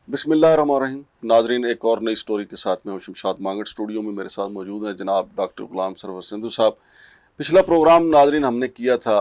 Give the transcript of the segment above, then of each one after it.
बिस्मिल्लाहिर्रहमानिर्रहीम। नाजरीन, एक और नई स्टोरी के साथ में हूं शमशाद मांगट। स्टूडियो में मेरे साथ मौजूद हैं जनाब डॉक्टर गुलाम सरवर सिंधु साहब। पिछला प्रोग्राम नाजरीन हमने किया था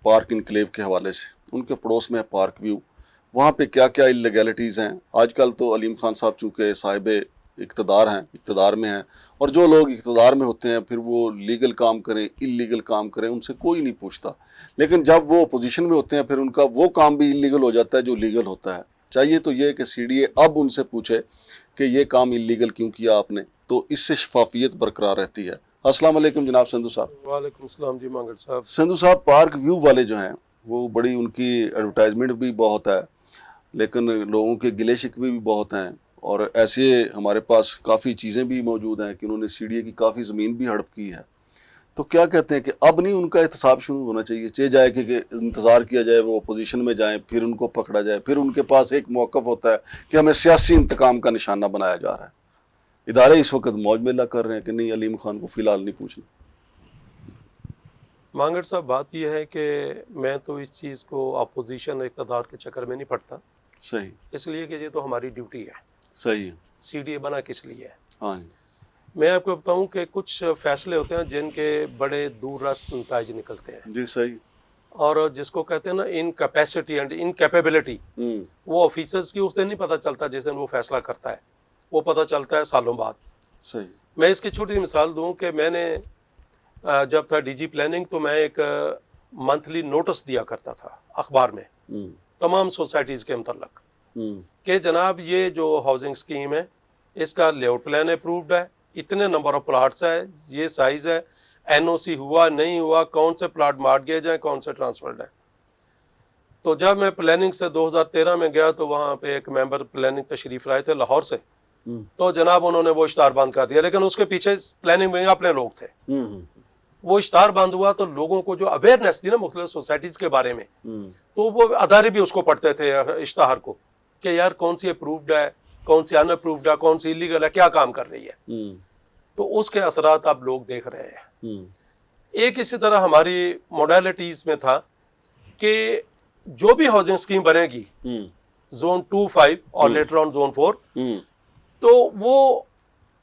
पार्क इनक्लेव के हवाले से। उनके पड़ोस में है पार्क व्यू, वहाँ पे क्या क्या इलीगैलिटीज़ हैं। आजकल तो अलीम खान साहब चूँकि साहिब इक़्तिदार हैं, इक़्तिदार में हैं, और जो लोग इक़्तिदार में होते हैं फिर वो लीगल काम करें इल्लीगल काम करें उनसे कोई नहीं पूछता। लेकिन जब वो अपोजिशन में होते हैं फिर उनका वो काम भी इल्लीगल हो जाता है जो लीगल होता है। चाहिए तो ये कि सीडीए अब उनसे पूछे कि ये काम इल्लीगल क्यों किया आपने, तो इससे शफाफियत बरकरार रहती है। अस्सलाम वालेकुम जनाब संधू साहब। वालेकुम सलाम जी मांगट साहब। संधू साहब, पार्क व्यू वाले जो हैं वो बड़ी, उनकी एडवर्टाइजमेंट भी बहुत है लेकिन लोगों के गिले शिकवे भी बहुत हैं, और ऐसे हमारे पास काफ़ी चीज़ें भी मौजूद हैं कि उन्होंने सीडीए की काफ़ी ज़मीन भी हड़प की है। तो क्या कहते हैं कि अब नहीं उनका एहतसाब शुरू होना चाहिए? चाहे जाए कि इंतज़ार किया जाए वो अपोजिशन में जाएं, फिर उनको पकड़ा जाए, फिर उनके पास एक मौक़िफ़ होता है कि हमें सियासी इंतकाम का निशाना बनाया जा रहा है। इदारे इस वक्त मौज मेला कर रहे हैं कि नहीं, अलीम खान को फ़िलहाल नहीं पूछना। मांगट साहब, बात यह है कि मैं तो इस चीज़ को अपोजिशन इक़्तिदार के चक्कर में नहीं पड़ता, सही, इसलिए कि ये तो हमारी ड्यूटी है। सही है। सीडीए बना किस लिए है? हाँ जी, मैं आपको बताऊं कि कुछ फैसले होते हैं जिनके बड़े दूरदर्श नतीजे निकलते हैं, जी सही। और जिसको कहते हैं ना इनकैपेसिटी एंड इनकैपेबिलिटी, वो ऑफिसर्स की उस दिन नहीं पता चलता जिस दिन वो फैसला करता है, वो पता चलता है सालों बाद। सही। मैं इसकी छोटी मिसाल दूं कि मैंने जब था डीजी प्लानिंग तो मैं एक मंथली नोटिस दिया करता था अखबार में तमाम सोसाइटीज़ के मतलब कि जनाब ये जो हाउसिंग स्कीम है इसका लेआउट प्लान अप्रूव्ड है, इतने नंबर ऑफ प्लाट्स है, ये साइज़ है, एनओसी हुआ नहीं हुआ, कौन से प्लाट मार गए जाए, कौन से ट्रांसफर्ड है। तो जब मैं प्लानिंग से 2013 में गया तो वहाँ पे एक मेंबर प्लानिंग तशरीफ लाए थे लाहौर से, तो जनाब उन्होंने वो इश्तार बंद कर दिया, लेकिन उसके पीछे प्लानिंग में अपने लोग थे। वो इश्तार बंद हुआ तो लोगों को जो अवेयरनेस थी ना मुख्तलिफ सोसाइटीज़ के बारे में, तो वो अदारे भी उसको पढ़ते थे इश्तार को कि यार कौन सी अप्रूव्ड है, कौन सी अनअप्रूव्ड है, कौन सी इलीगल है, क्या काम कर रही है। तो उसके असरात अब लोग देख रहे हैं। एक इसी तरह हमारी मोडालिटीज़ में था कि जो भी हाउसिंग स्कीम बनेगी जोन 2-5 और लेटर ऑन जोन 4, तो वो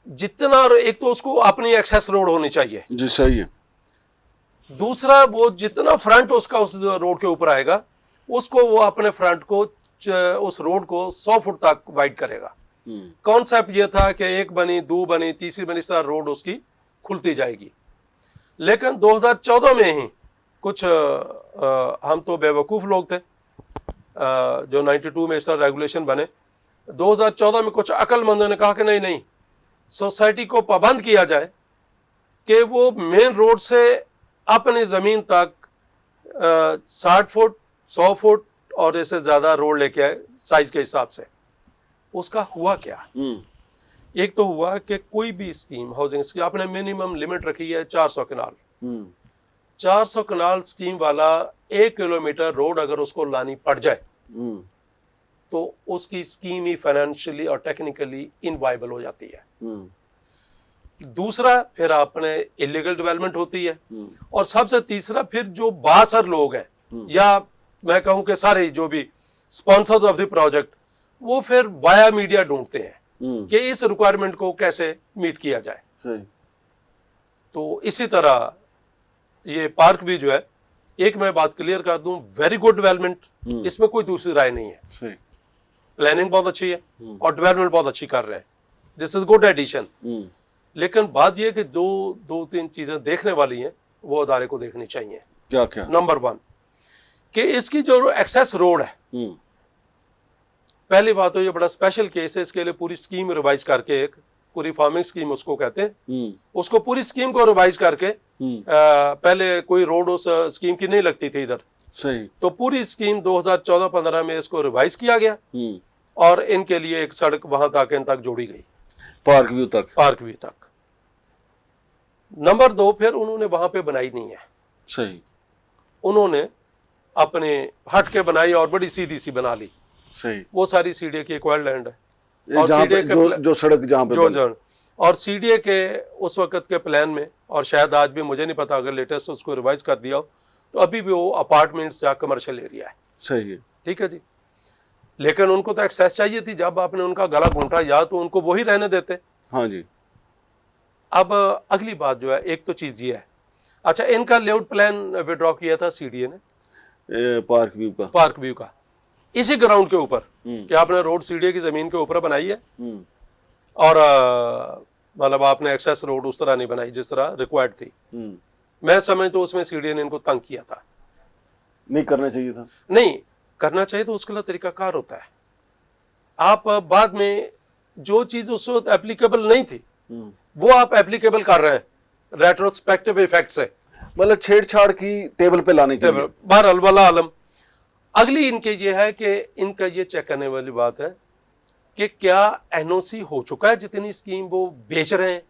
जितना, एक तो उसको अपनी एक्सेस रोड होनी चाहिए जी सही है, दूसरा वो जितना फ्रंट उसका उस रोड के ऊपर आएगा उसको वो अपने फ्रंट को उस रोड को 100 फुट तक वाइड करेगा। कॉन्सेप्ट ये था कि एक बनी, दो बनी, तीसरी बनी, सारा रोड उसकी खुलती जाएगी। लेकिन 2014 में ही कुछ हम तो बेवकूफ़ लोग थे, जो 92 में इस तरह रेगुलेशन बने, 2014 में कुछ अक्लमंदों ने कहा कि नहीं नहीं, सोसाइटी को पाबंद किया जाए कि वो मेन रोड से अपनी ज़मीन तक 60 फुट 100 फुट और इससे ज़्यादा रोड लेके आए साइज के हिसाब से। उसका हुआ क्या? एक तो हुआ कि कोई भी स्कीम हाउसिंग स्कीम आपने मिनिमम लिमिट रखी है 400 कनाल। 400 कनाल स्कीम वाला 1 किलोमीटर रोड अगर उसको लानी पड़ जाए तो उसकी स्कीम ही फाइनेंशियली और टेक्निकली इनवाइबल हो जाती है। दूसरा, फिर आपने इलीगल डेवलपमेंट होती है, और सबसे तीसरा फिर जो बासर लोग हैं या मैं कहूं कि सारे जो भी स्पॉन्सर्स ऑफ द प्रोजेक्ट, वो फिर वाया मीडिया ढूंढते हैं कि इस रिक्वायरमेंट को कैसे मीट किया जाए। सही। तो इसी तरह ये पार्क भी जो है, एक मैं बात क्लियर कर दूं, वेरी गुड डेवलपमेंट, इसमें कोई दूसरी राय नहीं है। सही। प्लानिंग बहुत अच्छी है और डेवलपमेंट बहुत अच्छी कर रहे हैं, दिस इज गुड एडिशन। लेकिन बात यह कि दो तीन चीजें देखने वाली हैं, वो अदारे को देखनी चाहिए। क्या क्या? नंबर 1 कि इसकी जो एक्सेस रोड है, पहली बात तो ये बड़ा स्पेशल केस है, इसके लिए पूरी स्कीम रिवाइज करके, एक पूरी फार्मिंग स्कीम उसको कहते हैं, उसको पूरी स्कीम को रिवाइज करके, पहले कोई रोड उस स्कीम की नहीं लगती थी इधर, सही, तो पूरी स्कीम 2014-15 में इसको रिवाइज किया गया और इनके लिए एक सड़क वहां तक इन तक जोड़ी गई, पार्क व्यू तक। नंबर 2, फिर उन्होंने वहां पे बनाई नहीं है। सही। उन्होंने अपने हट के बनाई और बड़ी सीधी सी बना ली। सही। वो सारी सीडीए की एक्वायर्ड लैंड है, और जो सड़क जहाँ पे और सीडीए के उस वक्त के प्लान में, और शायद आज भी, मुझे नहीं पता, अगर लेटेस्ट उसको रिवाइज कर दिया हो, तो अभी भी वो अपार्टमेंट्स या कमर्शियल एरिया है। सही है। ठीक है जी। लेकिन उनको तो एक्सेस चाहिए थी। जब आपने उनका गला घूंटा या तो उनको वही रहने देते। हाँ जी। अब अगली बात जो है, एक तो चीज ये है, अच्छा इनका लेआउट प्लान विड्रॉ किया था सीडीए ने पार्क व्यू का इसी ग्राउंड के ऊपर कि आपने रोड सीडीए की जमीन के ऊपर बनाई है और मतलब आपने एक्सेस रोड उस तरह नहीं बनाई जिस तरह रिक्वायर्ड थी। मैं समझता हूं उसमें सीडीए ने इनको तंग किया था। नहीं करना चाहिए था। नहीं करना चाहिए तो उसके लिए तरीकाकार होता है। आप बाद में जो चीज उस वक्त एप्लीकेबल नहीं थी वो आप एप्लीकेबल कर रहे हैं रेट्रोस्पेक्टिव इफेक्ट से, मतलब छेड़छाड़ की टेबल पे लाने के लिए। बहरहाल वाला आलम। अगली इनके ये है कि इनका ये चेक करने वाली बात है कि क्या एनओसी हो चुका है जितनी स्कीम वो बेच रहे हैं,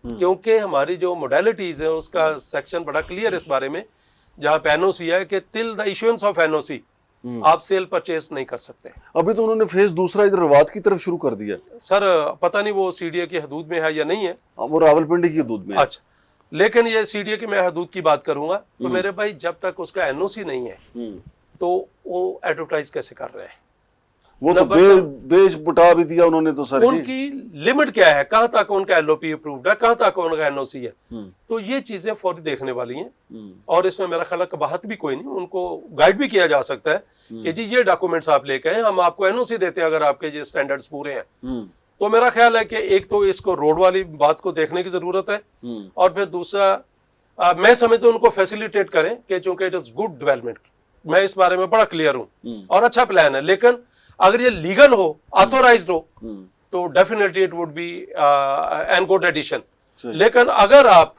क्योंकि हमारी जो मोडेलिटीज है उसका सेक्शन बड़ा क्लियर है इस बारे में, जहां पे एनओसी है कि till the issuance of NOC आप सेल परचेस नहीं कर सकते। अभी तो उन्होंने फेज दूसरा इधर रवात की तरफ शुरू कर दिया सर, पता नहीं वो सीडीए की हदूद में है या नहीं है। वो रावलपिंडी की हदूद में। अच्छा, लेकिन ये सीडीए की मैं हदूद की बात करूंगा तो मेरे भाई जब तक उसका एनओसी नहीं है तो वो एडवर्टाइज कैसे कर रहे हैं? वो तो बेच बुटा भी दिया उन्होंने तो सर। उनकी लिमिट क्या है, कहां तक उनका एलओपी अप्रूव्ड है, कहां तक उनका एनओसी है। तो ये चीजें फौरी देखने वाली हैं और इसमें मेरा ख्याल कबाहत भी कोई नहीं, उनको गाइड भी किया जा सकता है कि जी ये डॉक्यूमेंट्स आप लेके आए, हम आपको एनओसी देते हैं अगर आपके ये स्टैंडर्ड्स पूरे हैं। तो मेरा ख्याल है कि एक तो इसको रोड वाली बात को देखने की जरूरत है और फिर दूसरा मैं समझता हूं उनको फैसिलिटेट करें कि चूंकि इट इज गुड डेवलपमेंट, मैं इस बारे में बड़ा क्लियर हूं और अच्छा प्लान है, लेकिन अगर ये लीगल हो, ऑथोराइज्ड हो तो definitely it would be an good addition. लेकिन अगर आप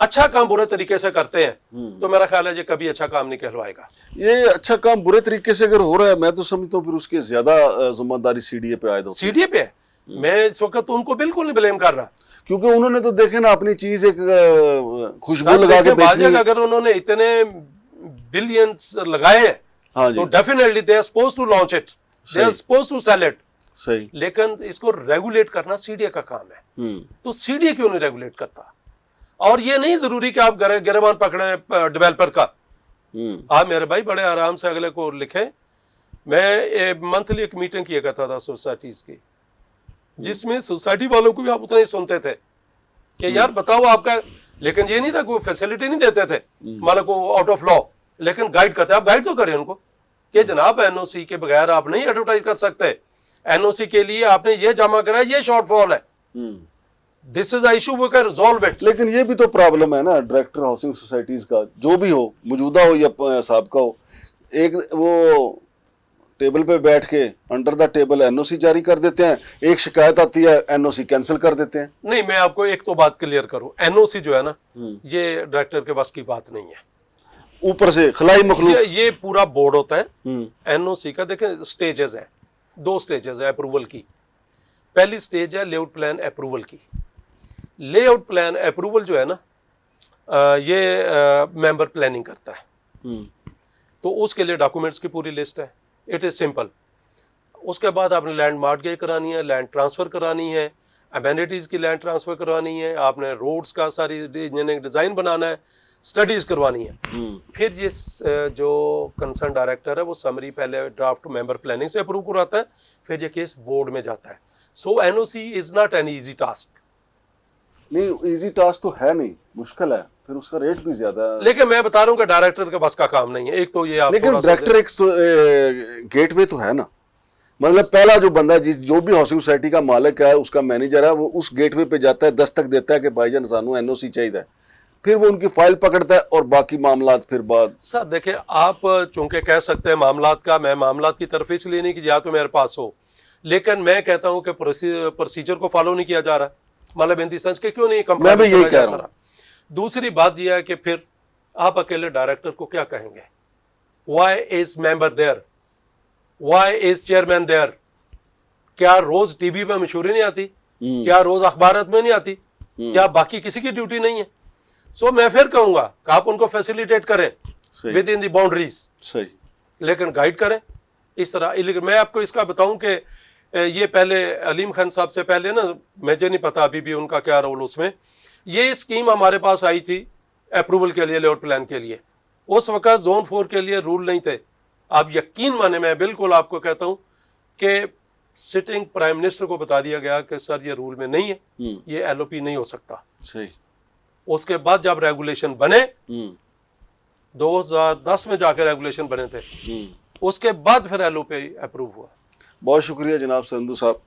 अच्छा काम बुरे तरीके से करते हैं तो मेरा ख्याल है ये कभी अच्छा काम नहीं कहलवाएगा। ये अच्छा काम बुरे तरीके से अगर हो रहा है मैं तो समझता हूँ फिर उसके ज्यादा जिम्मेदारी सीडीए पे आयद होती है। सीडीए पे है, मैं इस वक्त तो उनको बिल्कुल नहीं ब्लेम कर रहा, क्योंकि उन्होंने तो देखे ना अपनी चीज एक खुशबू लगा के बेचनी। अगर उन्होंने इतने बिलियंस लगाए हैं हाँ तो definitely they are supposed to launch it, they are supposed to sell it. सही। लेकिन इसको रेगुलेट करना सीडीए का काम है, तो सीडीए क्यों नहीं रेगुलेट करता? और ये नहीं जरूरी कि आप गिरबान पकड़े डेवलपर का। आप मेरे भाई बड़े आराम से अगले को लिखें। मैं मंथली एक मीटिंग किया करता था सोसाइटीज की, जिसमें सोसाइटी वालों को भी आप उतना ही सुनते थे कि यार बताओ आपका, लेकिन ये नहीं था कोई फैसिलिटी नहीं देते थे मतलब को आउट ऑफ लॉ, लेकिन गाइड करते। आप गाइड तो करें उनको कि जनाब एनओसी के बगैर आप नहीं एडवर्टाइज कर सकते, एनओसी के लिए आपने ये जमा करा, ये शॉर्टफॉल है, this is the issue, we can resolve it. लेकिन ये भी तो प्रॉब्लम है ना डायरेक्टर हाउसिंग सोसाइटीज का, जो भी हो, मौजूदा हो या साबका हो, एक वो टेबल पे बैठ के अंडर द टेबल एनओसी जारी कर देते हैं, एक शिकायत आती है एनओसी कैंसिल कर देते हैं। नहीं, मैं आपको एक तो बात क्लियर करूं, एनओसी जो है ना ये डायरेक्टर के बस की बात नहीं है। ऊपर से खलाई मखलूक ये पूरा बोर्ड होता है एनओसी का। देखें स्टेजेस है, 2 स्टेजेस है अप्रूवल की। पहली स्टेज है लेआउट प्लान अप्रूवल की। लेआउट प्लान अप्रूवल जो है ना ये मेंबर प्लानिंग करता है, तो उसके लिए डॉक्यूमेंट्स की पूरी लिस्ट है। It is simple. उसके बाद आपने लैंड मार्टगेज करानी है, लैंड ट्रांसफर करानी है, अमेनिटीज की लैंड ट्रांसफर करानी है, आपने रोड्स का सारी इंजीनियरिंग डिजाइन बनाना है, स्टडीज करवानी है। फिर ये जो कंसर्न डायरेक्टर है वो समरी पहले ड्राफ्ट मेंबर प्लानिंग से अप्रूव कराता है, फिर ये केस बोर्ड में जाता है। So NOC is not an easy task. नहीं, इजी टास्क तो है नहीं, मुश्किल है, फिर उसका रेट भी ज्यादा है। लेकिन मैं बता रहा हूँ कि डायरेक्टर के बस का काम नहीं है। एक तो ये आप लेकिन डायरेक्टर एक गेटवे तो है ना, मतलब पहला जो बंदा जो भी हाउसिंग सोसाइटी का मालिक है, उसका मैनेजर है, वो उस गेटवे पे जाता है, दस्तक देता है कि भाईजान सानू एनओसी चाहिए, फिर वो उनकी फाइल पकड़ता है और बाकी मामलात फिर बाद। सर देखिए, आप चूंकि कह सकते हैं मामलात का, मैं मामलात की तरफ इसलिए नहीं कि या तो मेरे पास हो, लेकिन मैं कहता हूं कि प्रोसीजर को फॉलो नहीं किया जा रहा, मतलब इन दी सेंस के क्यों नहीं कंप्लाई किया जा रहा। दूसरी बात यह है कि फिर आप अकेले डायरेक्टर को क्या कहेंगे, why is member there, why is chairman there? क्या रोज टीवी पे मशहूरी नहीं आती? क्या रोज अखबारात में नहीं आती? क्या बाकी किसी की ड्यूटी नहीं है? सो मैं फिर कहूंगा कि आप उनको फैसिलिटेट करें विद इन द बाउंड्रीज, सही, लेकिन गाइड करें इस तरह। मैं आपको इसका बताऊं कि ये पहले अलीम खान साहब से पहले ना, मुझे नहीं पता अभी भी उनका क्या रोल उसमें, ये स्कीम हमारे पास आई थी अप्रूवल के लिए, लेआउट प्लान के लिए। उस वक्त जोन 4 के लिए रूल नहीं थे, आप यकीन माने, मैं बिल्कुल आपको कहता हूं कि सिटिंग प्राइम मिनिस्टर को बता दिया गया कि सर ये रूल में नहीं है, ये एलओपी नहीं हो सकता। सही। उसके बाद जब रेगुलेशन बने, 2010 में जाकर रेगुलेशन बने थे, उसके बाद फिर एलओपी अप्रूव हुआ। बहुत शुक्रिया जनाब संधू साहब।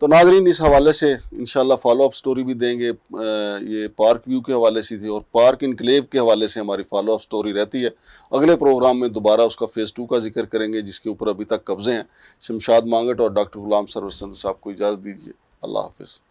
तो नाज़रीन, इस हवाले से इंशाल्लाह फॉलो अप स्टोरी भी देंगे। ये पार्क व्यू के हवाले से थी और पार्क इनक्लेव के हवाले से हमारी फॉलो अप स्टोरी रहती है। अगले प्रोग्राम में दोबारा उसका फ़ेज़ 2 का जिक्र करेंगे, जिसके ऊपर अभी तक कब्ज़े हैं। शमशाद मांगट और डॉक्टर गुलाम सरवर संधू साहब को इजाज़त दीजिए। अल्लाह हाफ़िज़।